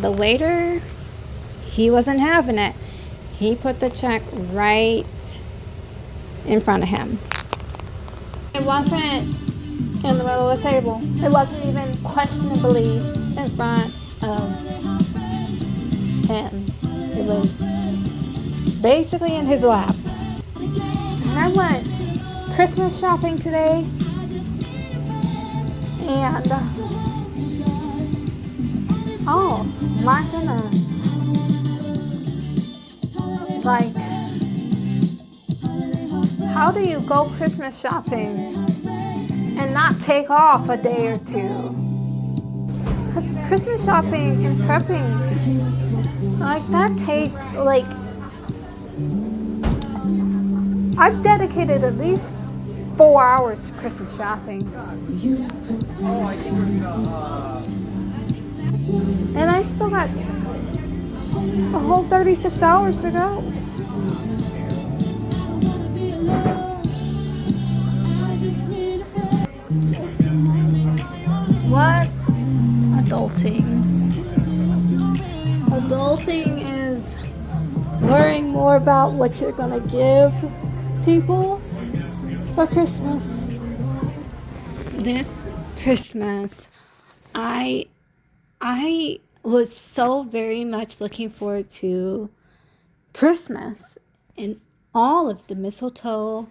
And the waiter, he wasn't having it. He put the check right in front of him. It wasn't in the middle of the table. It wasn't even questionably in front of him. It was basically in his lap. And I went Christmas shopping today, and oh my goodness, like, how do you go Christmas shopping and not take off a day or two? Because Christmas shopping and prepping, like, that takes, like, I've dedicated at least 4 hours to Christmas shopping. And I still got a whole 36 hours to go. What? Adulting. Adulting is worrying more about what you're gonna give people for Christmas. This Christmas, I was so very much looking forward to Christmas and all of the mistletoe,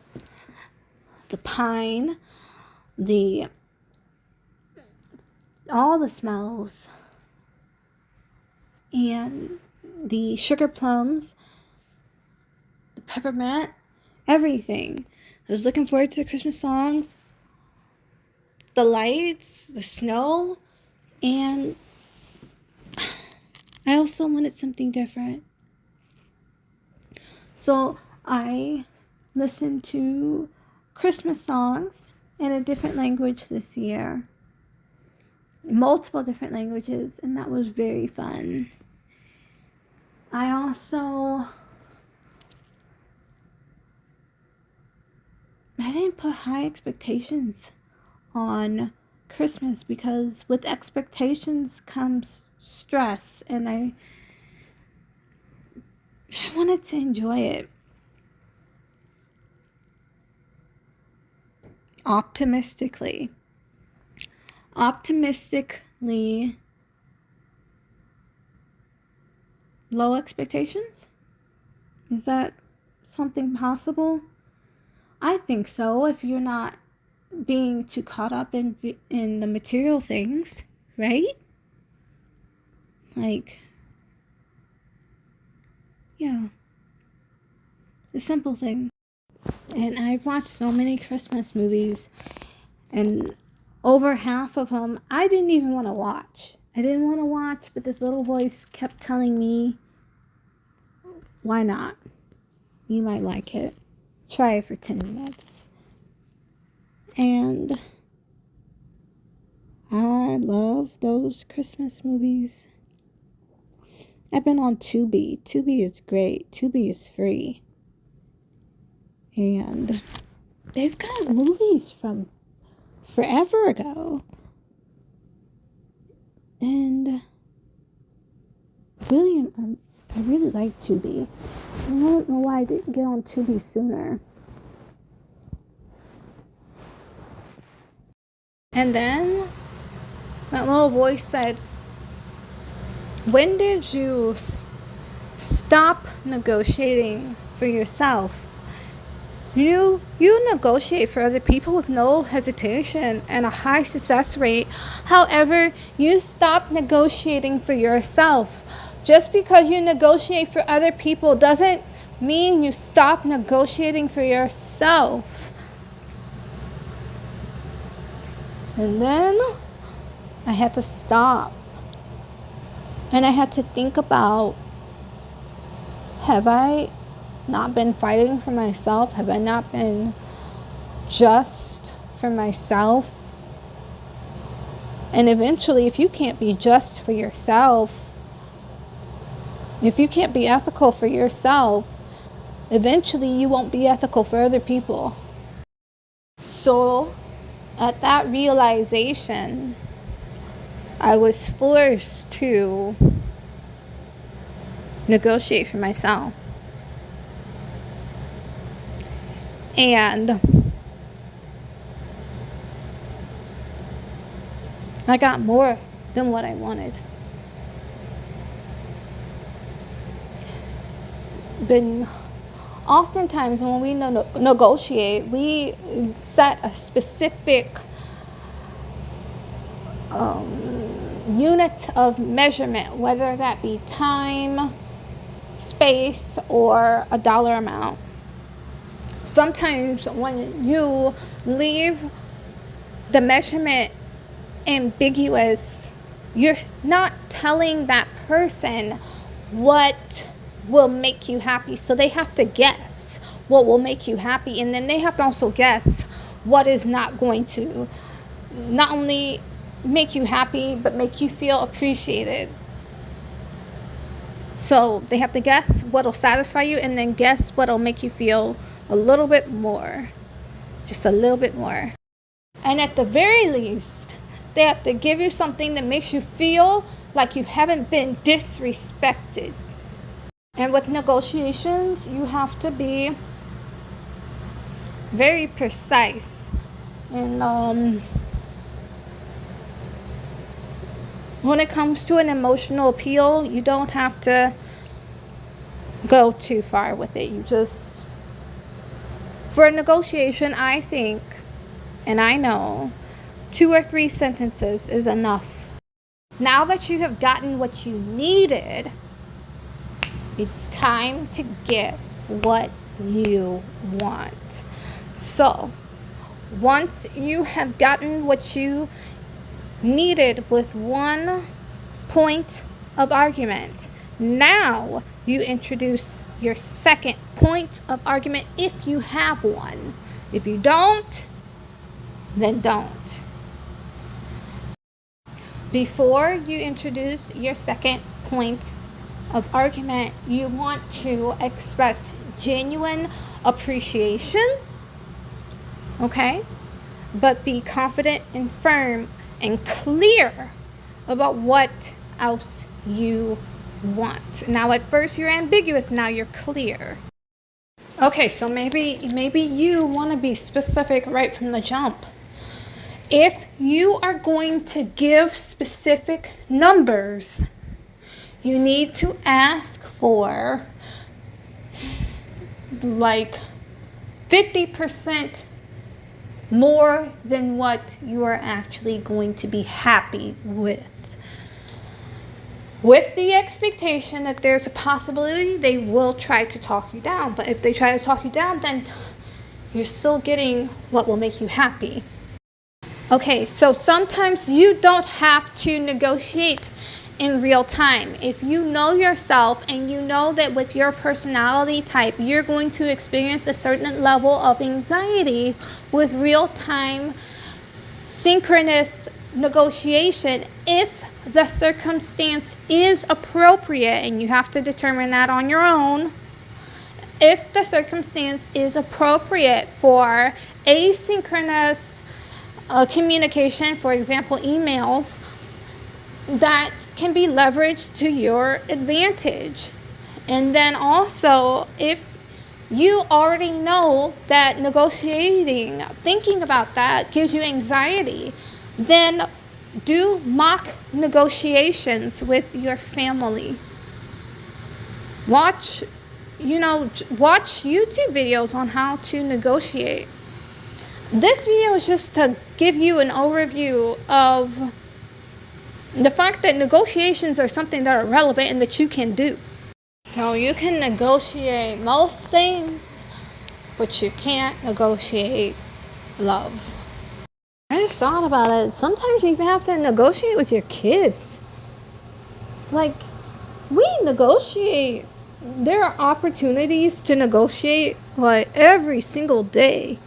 the pine, all the smells, and the sugar plums, the peppermint, everything. I was looking forward to the Christmas songs, the lights, the snow, and I also wanted something different. So I listened to Christmas songs in a different language this year. Multiple different languages, and that was very fun. I didn't put high expectations on Christmas, because with expectations comes stress, and I wanted to enjoy it optimistically, low expectations. Is that something possible? I think so, if you're not being too caught up in the material things, right? Like, yeah, the simple thing. And I've watched so many Christmas movies, and over half of them I didn't even want to watch. But this little voice kept telling me, why not? You might like it. Try it for 10 minutes. And I love those Christmas movies. I've been on Tubi. Tubi is great. Tubi is free. And they've got movies from forever ago. And I really like Tubi. I don't know why I didn't get on Tubi sooner. And then that little voice said, when did you stop negotiating for yourself? You negotiate for other people with no hesitation and a high success rate. However, you stop negotiating for yourself. Just because you negotiate for other people doesn't mean you stop negotiating for yourself. And then I had to stop. And I had to think about, have I not been fighting for myself? Have I not been just for myself? And eventually, if you can't be just for yourself, if you can't be ethical for yourself, eventually you won't be ethical for other people. So, at that realization, I was forced to negotiate for myself. And I got more than what I wanted. But oftentimes when we negotiate, we set a specific unit of measurement, whether that be time, space, or a dollar amount. Sometimes when you leave the measurement ambiguous, you're not telling that person what will make you happy. So they have to guess what will make you happy, and then they have to also guess what is not going to not only make you happy but make you feel appreciated. So they have to guess what will satisfy you, and then guess what will make you feel a little bit more, just a little bit more. And at the very least, they have to give you something that makes you feel like you haven't been disrespected. And with negotiations, you have to be very precise. And when it comes to an emotional appeal, you don't have to go too far with it. You just, for a negotiation, I think, and I know, 2 or 3 sentences is enough. Now that you have gotten what you needed, it's time to get what you want. So, once you have gotten what you needed with one point of argument, now you introduce your second point of argument if you have one. If you don't, then don't. Before you introduce your second point of argument, you want to express genuine appreciation, okay? But be confident and firm and clear about what else you want. Now at first you're ambiguous, now you're clear. Okay, so maybe you want to be specific right from the jump. If you are going to give specific numbers, you need to ask for like 50% more than what you are actually going to be happy with the expectation that there's a possibility they will try to talk you down. But if they try to talk you down, then you're still getting what will make you happy. Okay, so sometimes you don't have to negotiate in real time. If you know yourself and you know that with your personality type, you're going to experience a certain level of anxiety with real-time synchronous negotiation, if the circumstance is appropriate, and you have to determine that on your own, if the circumstance is appropriate for asynchronous communication, for example, emails, that can be leveraged to your advantage. And then also, if you already know that negotiating, thinking about that gives you anxiety, then do mock negotiations with your family. Watch YouTube videos on how to negotiate. This video is just to give you an overview of the fact that negotiations are something that are relevant and that you can do. So you can negotiate most things, but you can't negotiate love. I just thought about it. Sometimes you even have to negotiate with your kids. Like, we negotiate. There are opportunities to negotiate like every single day.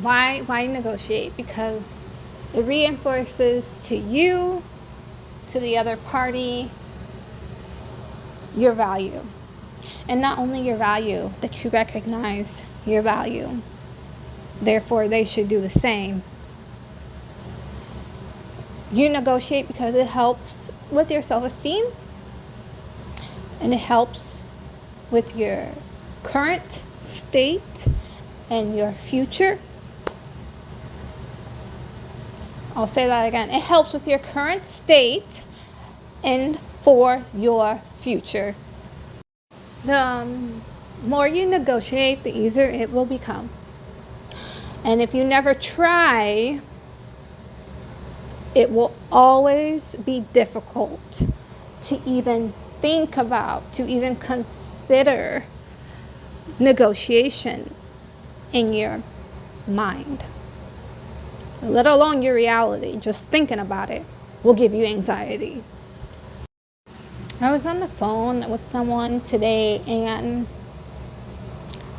Why negotiate? Because it reinforces to you, to the other party, your value. And not only your value, that you recognize your value. Therefore, they should do the same. You negotiate because it helps with your self-esteem. And it helps with your current state and your future. I'll say that again. It helps with your current state and for your future. The more you negotiate, the easier it will become. And if you never try, it will always be difficult to even think about, to even consider negotiation in your mind, let alone your reality. Just thinking about it will give you anxiety. I was on the phone with someone today, and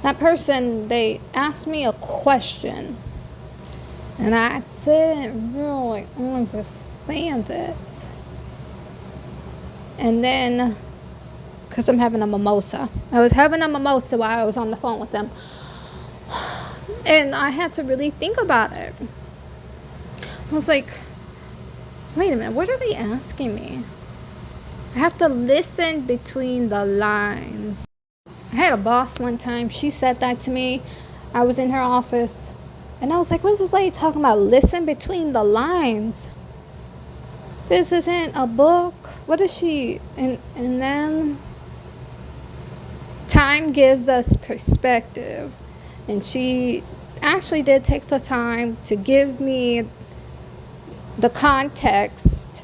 that person, they asked me a question, and I didn't really understand it. And then, because I'm having a mimosa, I was having a mimosa while I was on the phone with them, and I had to really think about it. I was like, wait a minute, what are they asking me? I have to listen between the lines. I had a boss one time, she said that to me. I was in her office, and I was like, what is this lady talking about? Listen between the lines. This isn't a book. What is she? And then time gives us perspective. And she actually did take the time to give me the context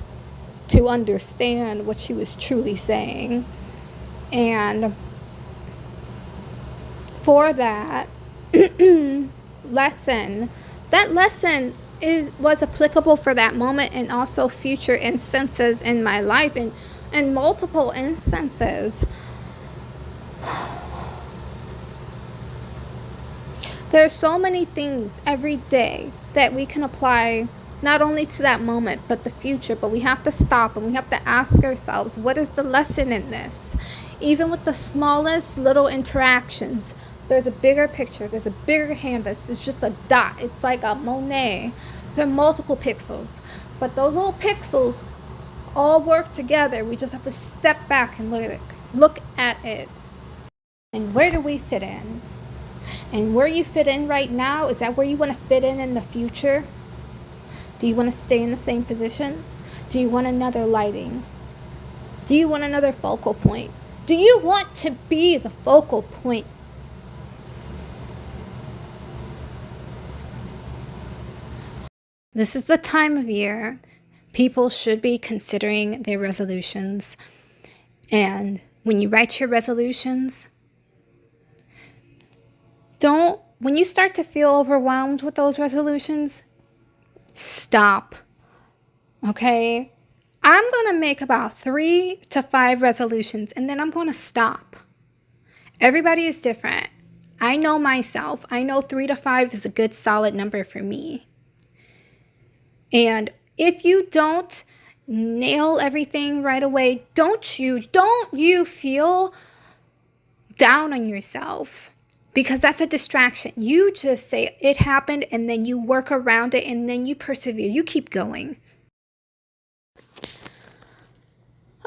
to understand what she was truly saying. And for that lesson, that lesson was applicable for that moment and also future instances in my life, and in multiple instances. There are so many things every day that we can apply not only to that moment but the future, but we have to stop and we have to ask ourselves, what is the lesson in this? Even with the smallest little interactions, there's a bigger picture, there's a bigger canvas. It's just a dot. It's like a Monet. There are multiple pixels, but those little pixels all work together. We just have to step back and look at it. And where do we fit in? And where you fit in right now, is that where you want to fit in the future? Do you want to stay in the same position? Do you want another lighting? Do you want another focal point? Do you want to be the focal point? This is the time of year people should be considering their resolutions. And when you write your resolutions, when you start to feel overwhelmed with those resolutions, stop. Okay? I'm going to make about 3 to 5 resolutions, and then I'm going to stop. Everybody is different. I know myself. I know 3 to 5 is a good solid number for me. And if you don't nail everything right away, don't you feel down on yourself, because that's a distraction. You just say it happened, and then you work around it, and then you persevere. You keep going.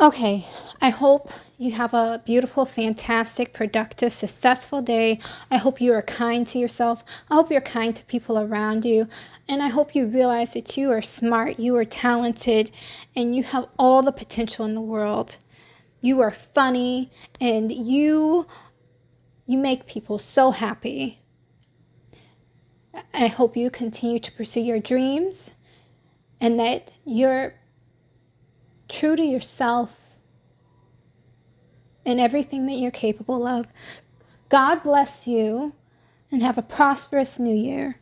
Okay, I hope you have a beautiful, fantastic, productive, successful day. I hope you are kind to yourself. I hope you're kind to people around you. And I hope you realize that you are smart, you are talented, and you have all the potential in the world. You are funny, and you make people so happy. I hope you continue to pursue your dreams, and that you're true to yourself and everything that you're capable of. God bless you, and have a prosperous new year.